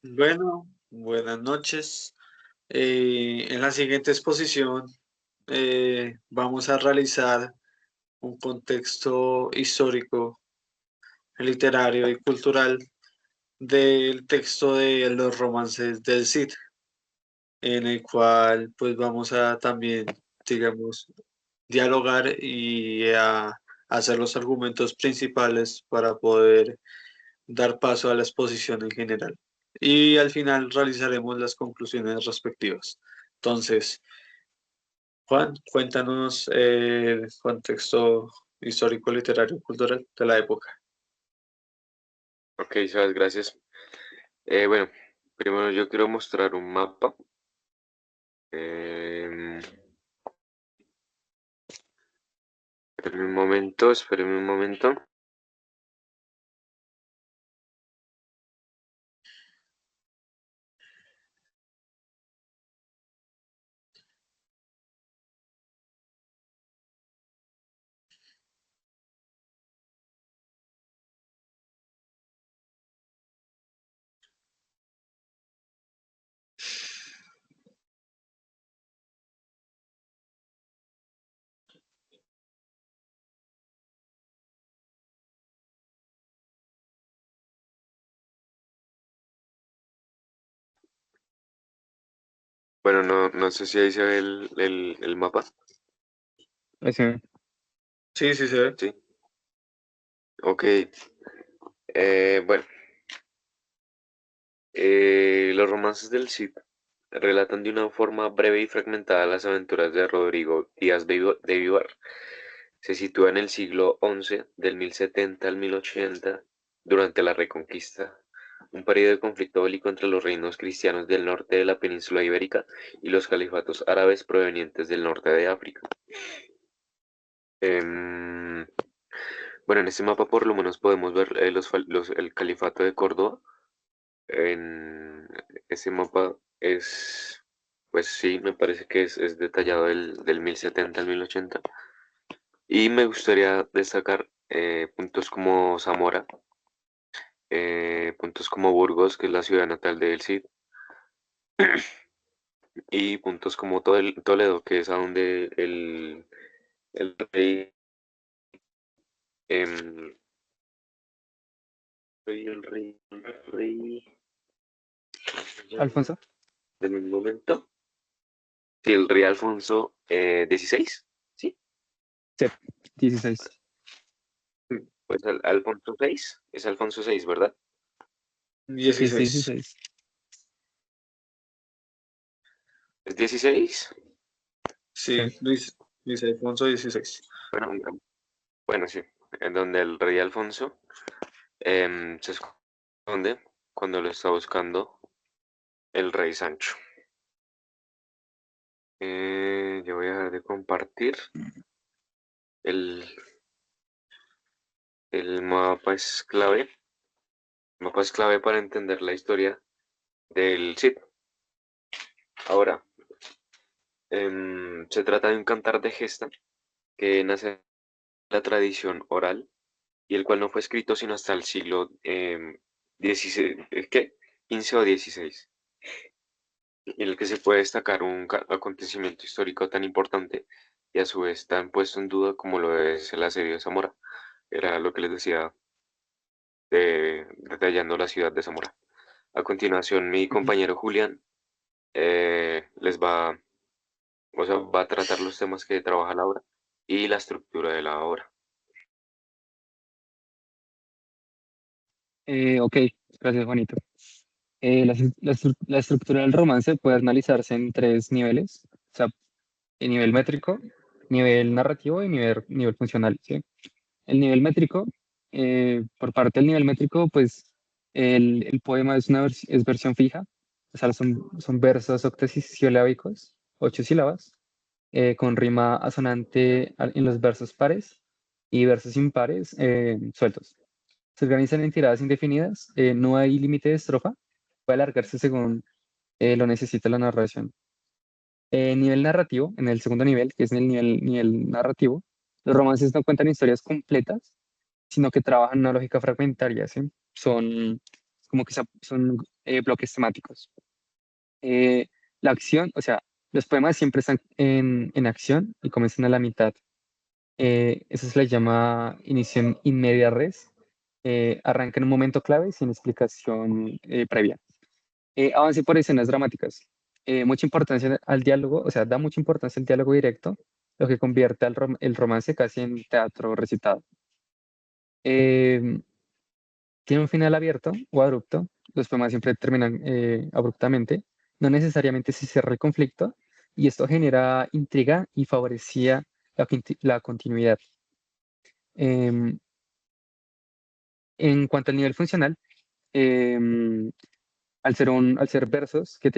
Bueno, buenas noches. En la siguiente exposición vamos a realizar un contexto histórico, literario y cultural del texto de los romances del Cid, en el cual pues vamos a también, digamos, dialogar y a hacer los argumentos principales para poder dar paso a la exposición en general. Y al final realizaremos las conclusiones respectivas. Entonces, Juan, cuéntanos el contexto histórico, literario, cultural de la época. Ok, sabes, gracias. Bueno, primero yo quiero mostrar un mapa. Em, espérenme un momento. Bueno, no sé si ahí se ve el mapa. Ese, Sí, sí se ve. Sí, ok. Bueno, los romances del Cid relatan de una forma breve y fragmentada las aventuras de Rodrigo Díaz de Vivar. Se sitúa en el siglo XI, del 1070 al 1080, durante la Reconquista, un periodo de conflicto bélico entre los reinos cristianos del norte de la península ibérica y los califatos árabes provenientes del norte de África. Em, bueno, en este mapa por lo menos podemos ver el califato de Córdoba. En ese mapa pues sí, me parece que es detallado del 1070 al 1080. Y me gustaría destacar puntos como Zamora, puntos como Burgos, que es la ciudad natal de El Cid, y puntos como Toledo, que es a donde el rey, em, el rey, Alfonso. de un momento, sí, el rey Alfonso XVI, ¿sí? Sí, 16. Pues Alfonso VI, es Alfonso VI, ¿verdad? Sí, es 16. 16. ¿Es 16? Sí. Sí, Luis Alfonso 16. Bueno, bueno, sí, en donde el rey Alfonso se esconde cuando lo está buscando el rey Sancho. Yo voy a dejar de compartir. El, el mapa es clave. El mapa es clave para entender la historia del Cid. Ahora, se trata de un cantar de gesta que nace de la tradición oral y el cual no fue escrito sino hasta el siglo XVI, ¿qué? 15 o 16, en el que se puede destacar un acontecimiento histórico tan importante y a su vez tan puesto en duda como lo es el asedio de Zamora. Era lo que les decía, detallando la ciudad de Zamora. A continuación, mi Ujú. compañero Julián les o sea, va a tratar los temas que trabaja la obra y la estructura de la obra. Ok, gracias, Juanito. La estructura del romance puede analizarse en tres niveles, o sea, el nivel métrico, nivel narrativo y nivel funcional, ¿sí? El nivel métrico, por parte del nivel métrico, pues el poema es versión fija, o sea, son versos octosilábicos, 8 sílabas, con rima asonante en los versos pares y versos impares sueltos. Se organizan en tiradas indefinidas, no hay límite de estrofa, puede alargarse según lo necesita la narración. Nivel narrativo, en el segundo nivel, que es el nivel narrativo, los romances no cuentan historias completas, sino que trabajan una lógica fragmentaria, ¿sí? Son como que son bloques temáticos. Eh, la acción, o sea, los poemas siempre están en acción y comienzan a la mitad. Eso se le llama inicio in media res. Arranca en un momento clave sin explicación previa. Avance por escenas dramáticas. Mucha importancia al diálogo, o sea, da mucha importancia al diálogo directo, lo que convierte el romance casi en teatro recitado. Eh, Tiene un final abierto o abrupto. Los poemas siempre terminan abruptamente. No necesariamente se cierra el conflicto y esto genera intriga y favorecía la continuidad. Em, en cuanto al nivel funcional, em, al ser versos que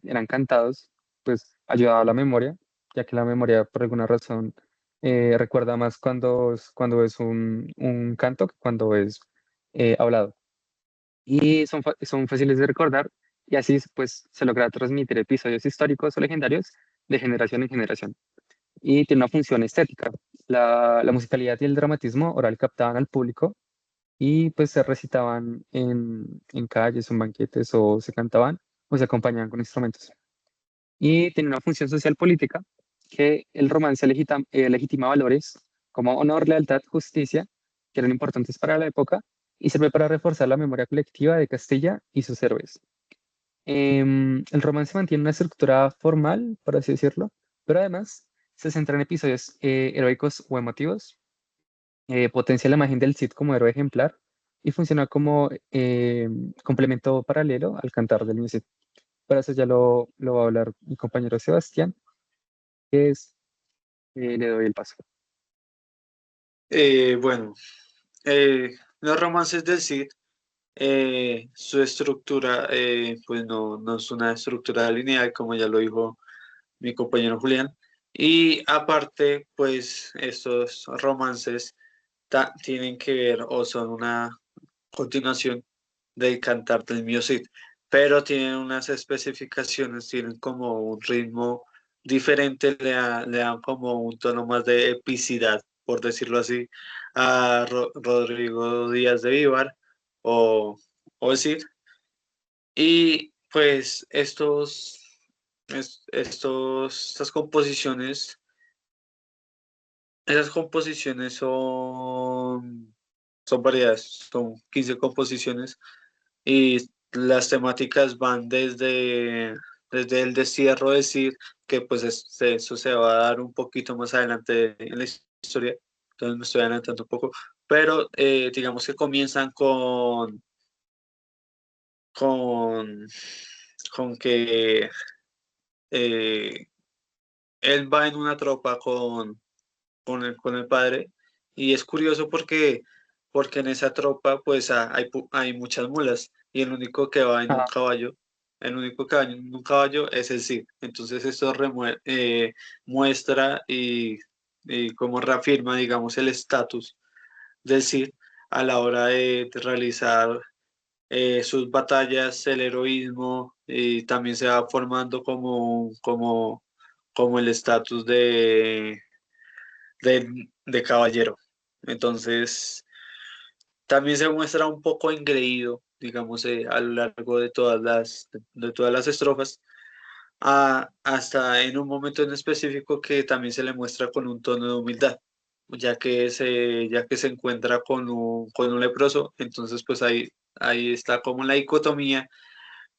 eran cantados, pues ayudaba a la memoria, ya que la memoria por alguna razón recuerda más cuando es un canto que cuando es hablado. Y son fáciles de recordar y así pues se logra transmitir episodios históricos o legendarios de generación en generación. Y tiene una función estética. La musicalidad y el dramatismo oral captaban al público y pues se recitaban en calles o en banquetes o se cantaban o se acompañaban con instrumentos. Y tiene una función social política que el romance legitima valores como honor, lealtad, justicia, que eran importantes para la época y sirve para reforzar la memoria colectiva de Castilla y sus héroes. El romance mantiene una estructura formal, por así decirlo, pero además se centra en episodios heroicos o emotivos, potencia la imagen del Cid como héroe ejemplar y funciona como complemento paralelo al cantar del Cid. Para eso ya lo va a hablar mi compañero Sebastián, que es, le doy el paso. Bueno, los romances del Cid, su estructura, pues no es una estructura lineal, como ya lo dijo mi compañero Julián. Y aparte, pues estos romances tienen que ver o son una continuación del cantar del Mío Cid, pero tienen unas especificaciones, tienen como un ritmo diferente, le dan como un tono más de epicidad, por decirlo así, a Rodrigo Díaz de Vivar o, o Cid. Y pues estas composiciones, esas composiciones son variadas, son 15 composiciones y las temáticas van desde el destierro de Cid, que pues eso se va a dar un poquito más adelante en la historia, entonces me estoy adelantando un poco, pero digamos que comienzan con, con que eh, él va en una tropa con el padre y es curioso porque en esa tropa pues hay muchas mulas y el único que va en un Ah, caballo, el único que va en un caballo es el Cid. Entonces esto muestra y como reafirma, digamos, el estatus del Cid a la hora de realizar sus batallas, el heroísmo y también se va formando como el estatus de caballero. Entonces, también se muestra un poco engreído, digamos, a lo largo de todas las estrofas, hasta en un momento en específico que también se le muestra con un tono de humildad, ya que se encuentra con un leproso, entonces pues ahí está como la dicotomía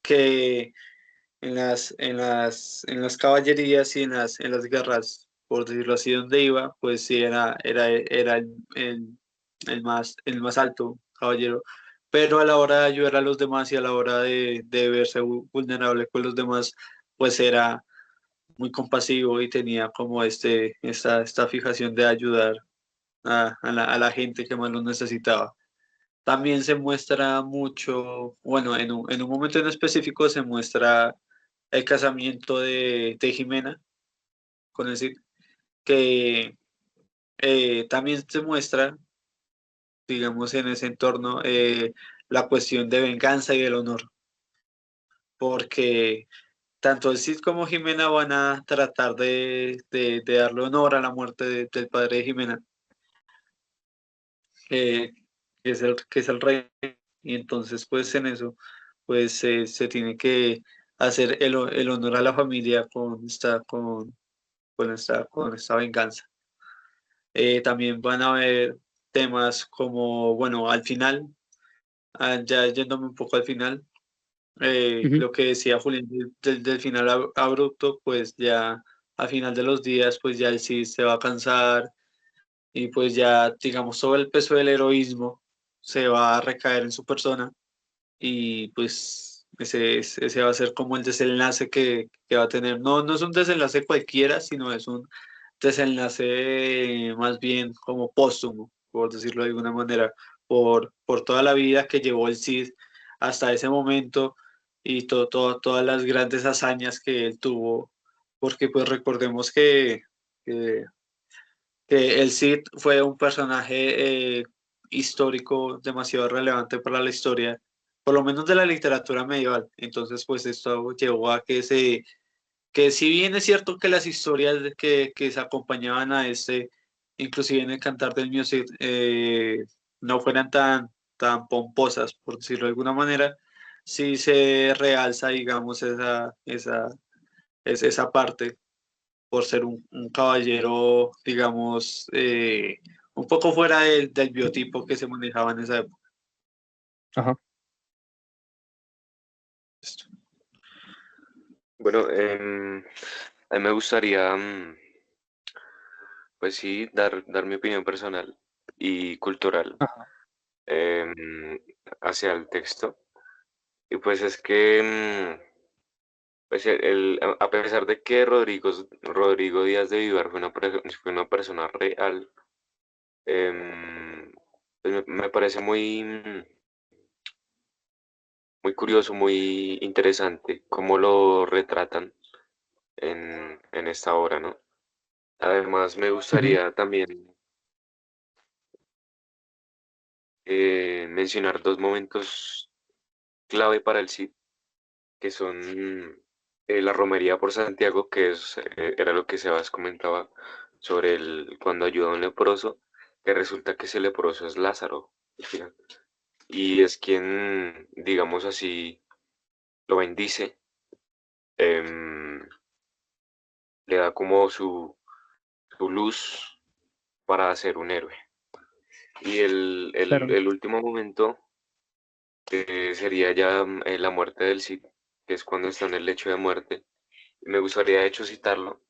que en las caballerías y en las guerras, por decirlo así, donde iba, pues sí era el más alto caballero, pero a la hora de ayudar a los demás y a la hora de verse vulnerable con los demás, pues era muy compasivo y tenía como esta fijación de ayudar a la gente que más lo necesitaba. También se muestra mucho, bueno, en un momento en específico se muestra el casamiento de Jimena con el Cid, que también se muestra, digamos, en ese entorno la cuestión de venganza y del honor, porque tanto el Cid como Jimena van a tratar de darle honor a la muerte del padre de Jimena, que es el rey, y entonces pues en eso pues se tiene que hacer el honor a la familia con esta venganza. También van a haber temas como, bueno, al final, ya yéndome un poco al final, Ujú. lo que decía Julián del final abrupto, pues ya al final de los días, pues ya el Cid se va a cansar y pues ya, digamos, todo el peso del heroísmo se va a recaer en su persona y pues ese va a ser como el desenlace que va a tener. No, no es un desenlace cualquiera, sino es un desenlace más bien como póstumo, por decirlo de alguna manera, por toda la vida que llevó el Cid hasta ese momento y todas las grandes hazañas que él tuvo, porque pues recordemos que, que el Cid fue un personaje histórico demasiado relevante para la historia, por lo menos de la literatura medieval. Entonces, pues esto llevó a que si bien es cierto que las historias que se acompañaban a este, inclusive en el Cantar del Music, no fueran tan pomposas, por decirlo de alguna manera, sí se realza, digamos, esa parte por ser un caballero, digamos, un poco fuera del biotipo que se manejaba en esa época. Ajá. Bueno, a mí me gustaría, pues sí, dar mi opinión personal y cultural Ajá. em, hacia el texto. Y pues es que, pues a pesar de que Rodrigo Díaz de Vivar fue una persona real, pues me parece muy curioso, muy interesante cómo lo retratan en esta obra, ¿no? Además, me Ujú. gustaría también mencionar dos momentos clave para el Cid, que son la romería por Santiago, era lo que Sebas comentaba sobre cuando ayuda a un leproso, que resulta que ese leproso es Lázaro, al final, y es quien, digamos así, lo bendice, em, le da como su luz para ser un héroe. Y Claro. el último momento sería ya la muerte del Cid, que es cuando está en el lecho de muerte. Me gustaría de hecho citarlo,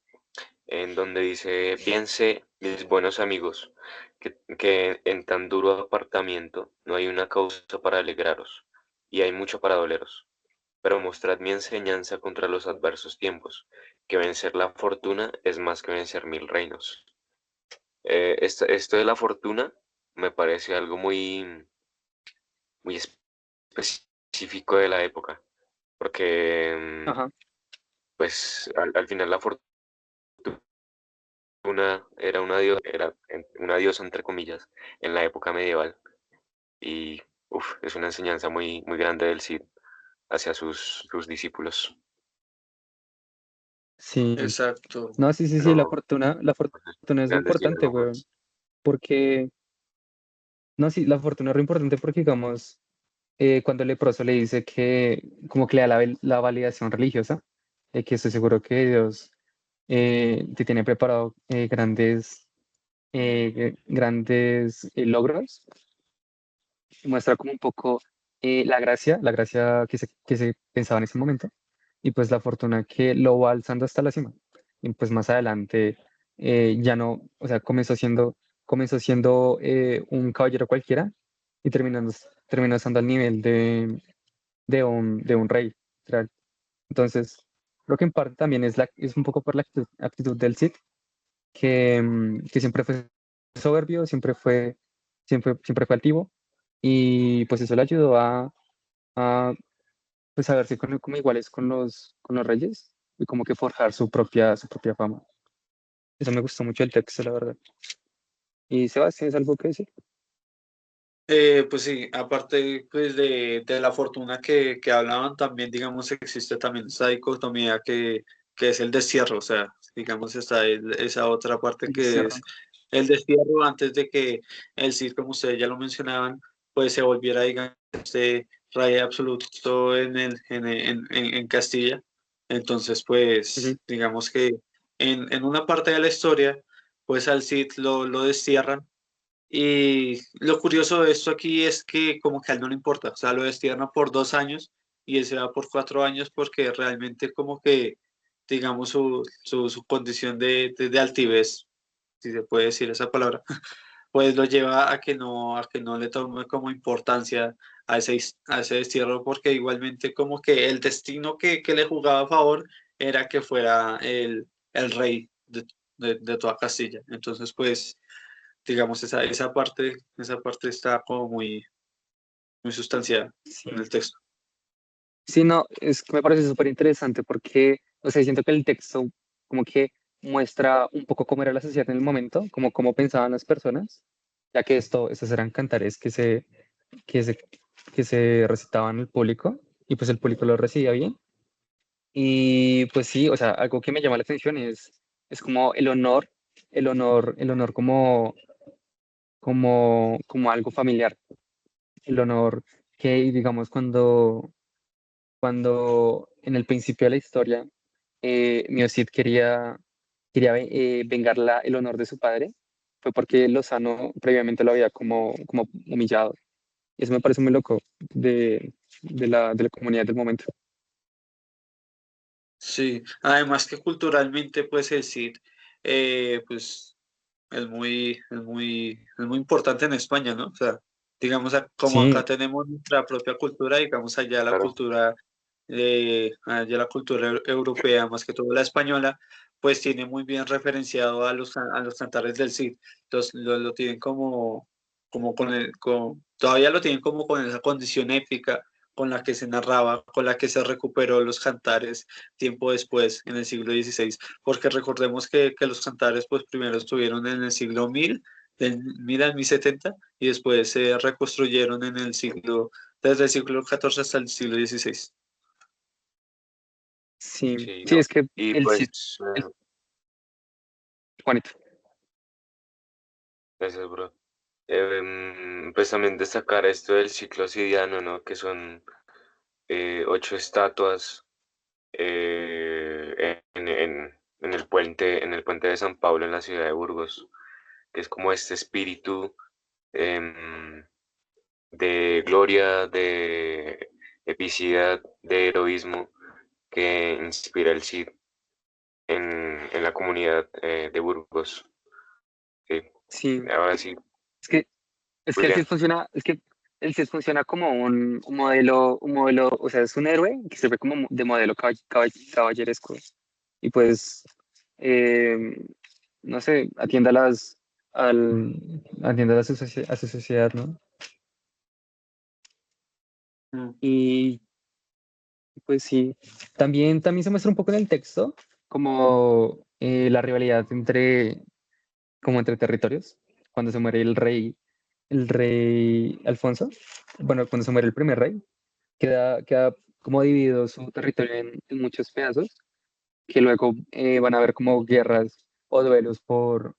en donde dice, bien sé, mis buenos amigos, que en tan duro apartamiento no hay una causa para alegraros, y hay mucho para doleros. Pero mostrad mi enseñanza contra los adversos tiempos, que vencer la fortuna es más que vencer mil reinos. Esto de la fortuna me parece algo muy específico de la época, porque Ajá. pues al final la fortuna era una diosa entre comillas en la época medieval y es una enseñanza muy grande del Cid hacia sus discípulos. Sí. Exacto. No, sí, sí, sí, No, la fortuna es lo grandes importante, weón. diálogos. Porque, no, sí, la fortuna es lo importante porque, digamos, cuando el leproso le dice que, como que le da la validación religiosa, de que estoy seguro que Dios te tiene preparado grandes logros, muestra como un poco la gracia que se pensaba en ese momento, y pues la fortuna que lo va alzando hasta la cima. Y pues más adelante ya no, o sea, comenzó siendo un caballero cualquiera y terminó estando al nivel de un rey, literal. Entonces, creo que en parte también es un poco por la actitud del Cid, que siempre fue soberbio, siempre fue altivo, y pues eso le ayudó a pues a verse como iguales con los reyes y como que forjar su propia fama. Eso me gustó mucho el texto, la verdad. Y Sebastián, ¿es algo que decir? Pues sí, aparte pues de la fortuna que hablaban, también digamos existe también esa dicotomía que es el destierro, o sea, digamos está esa otra parte El que destierro. es el destierro antes de que el Cid, como ustedes ya lo mencionaban, pues se volviera, digamos, rey absoluto en Castilla. Entonces, pues, Ujú. digamos que en una parte de la historia, pues al Cid lo destierran. Y lo curioso de esto aquí es que como que a él no le importa, o sea, lo destierran por 2 años y él se va por 4 años porque realmente como que, digamos, su condición de altivez, si se puede decir esa palabra, pues lo lleva a que no le tome como importancia a ese destierro, porque igualmente como que el destino que le jugaba a favor era que fuera el rey de toda Castilla. Entonces, pues, digamos, esa parte está como muy sustanciada en Sí. el texto. Sí, no, es que me parece súper interesante porque, o sea, siento que el texto como que muestra un poco cómo era la sociedad en el momento, como cómo pensaban las personas, ya que estos eran cantares que se, que se recitaban al público y pues el público lo recibía bien. Y pues sí, o sea, algo que me llama la atención es como el honor como algo familiar, el honor que, digamos, cuando en el principio de la historia Miocid quería vengar el honor de su padre, fue porque Lozano previamente lo había como humillado. Y eso me parece muy loco de la comunidad del momento. Sí, además que culturalmente, pues el Cid, pues es muy importante en España, ¿no? O sea, digamos, como acá Sí, tenemos nuestra propia cultura, digamos, Claro. allá la cultura europea, más que todo la española, pues tiene muy bien referenciado a los cantares del Cid. Entonces, lo tienen como todavía lo tienen como con esa condición épica con la que se narraba, con la que se recuperó los cantares tiempo después, en el siglo XVI, porque recordemos que los cantares pues primero estuvieron en el siglo 1000, del 1000 al 1070, y después se reconstruyeron desde el siglo XIV hasta el siglo XVI. sí, Sí, sí, no. es que Y el pues, Cid, el, Juanito, gracias, bro. Pues también destacar esto del ciclo sidiano, ¿no? Que son 8 estatuas en el puente de San Pablo en la ciudad de Burgos, que es como este espíritu em, de gloria, de epicidad, de heroísmo que inspira el Cid en la comunidad de Burgos. Sí, sí, ahora sí, es que, es que el William. Cid funciona, es que el Cid funciona como un modelo, o sea, es un héroe que se ve como de modelo caballeresco. Y pues, eh, no sé, atiende a su sociedad, ¿no? Mm. Y pues sí, también se muestra un poco en el texto como la rivalidad como entre territorios, cuando se muere el rey Alfonso, bueno, cuando se muere el primer rey, queda como dividido su territorio en muchos pedazos, que luego van a haber como guerras o duelos por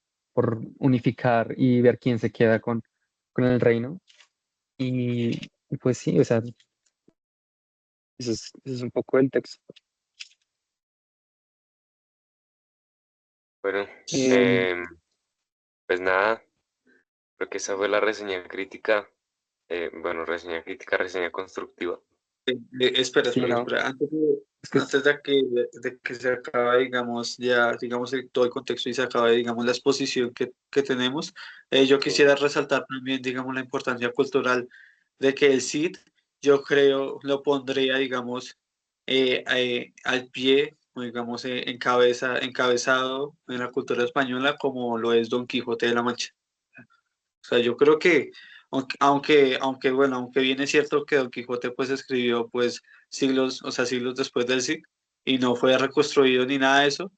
unificar y ver quién se queda con el reino. Y pues sí, o sea, eso es un poco el texto. Bueno, Em, em, pues nada, creo que esa fue la reseña crítica. Bueno, reseña crítica, reseña constructiva. Espera, sí, espera, ¿no? espera. Antes de, Es que antes de que se acabe, digamos, ya, digamos, todo el contexto y se acabe, digamos, la exposición que tenemos, yo Sí, quisiera resaltar también, digamos, la importancia cultural de que el Cid, yo creo, lo pondría, digamos, al pie, o digamos, encabezado en la cultura española como lo es Don Quijote de la Mancha. O sea, yo creo que, bueno, aunque bien es cierto que Don Quijote pues escribió pues siglos, o sea, siglos después del Cid y no fue reconstruido ni nada de eso,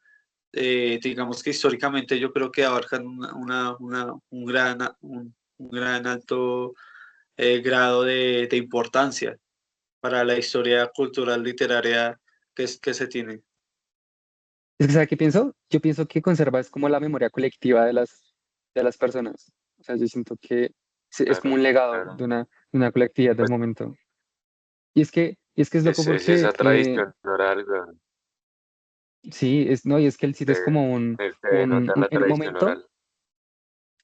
digamos que históricamente yo creo que abarcan un gran alto grado de importancia para la historia cultural literaria que se tiene. Es que, ¿sabe qué pienso? Yo pienso que conserva es como la memoria colectiva de las personas. O sea, yo siento que es como claro, un legado claro. de una colectividad del Pues momento. y es que es loco Es esa porque tradición oral, weón. sí, no, y es que el Cid es como Se denota la tradición oral.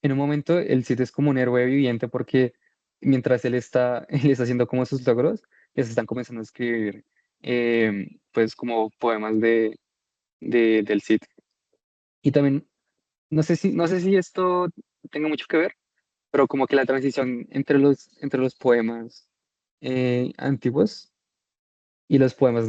en un momento el Cid es como un héroe viviente porque mientras él está haciendo como sus logros, ya se están comenzando a escribir pues como poemas del Cid. Y también, no sé si esto tenga mucho que ver, pero como que la transición entre los poemas antiguos y los poemas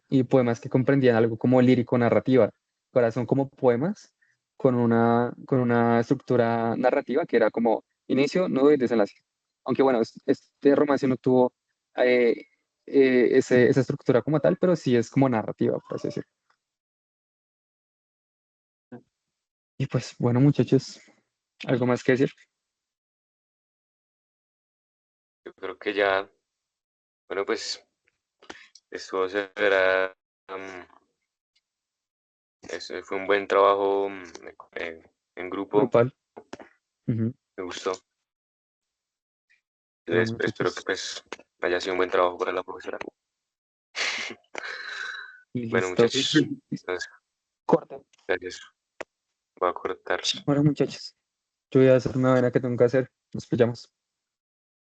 y poemas que comprendían algo como lírico narrativa. Ahora son como poemas con una estructura narrativa que era como inicio, nudo y desenlace. Aunque bueno, este romance no tuvo eh, esa estructura como tal, pero sí es como narrativa, por así decirlo. Y pues bueno, muchachos, ¿algo más que decir? Yo creo que ya, bueno, pues esto será, ese fue un buen trabajo en grupo, Grupal. Ujú. me gustó. Bueno, Espero que muchachos. pues haya sido un buen trabajo para la profesora. Y Bueno, listo. muchachos, entonces, Corta. gracias. Voy a cortar. Bueno, muchachos, yo voy a hacer una vaina que tengo que hacer. Nos pillamos.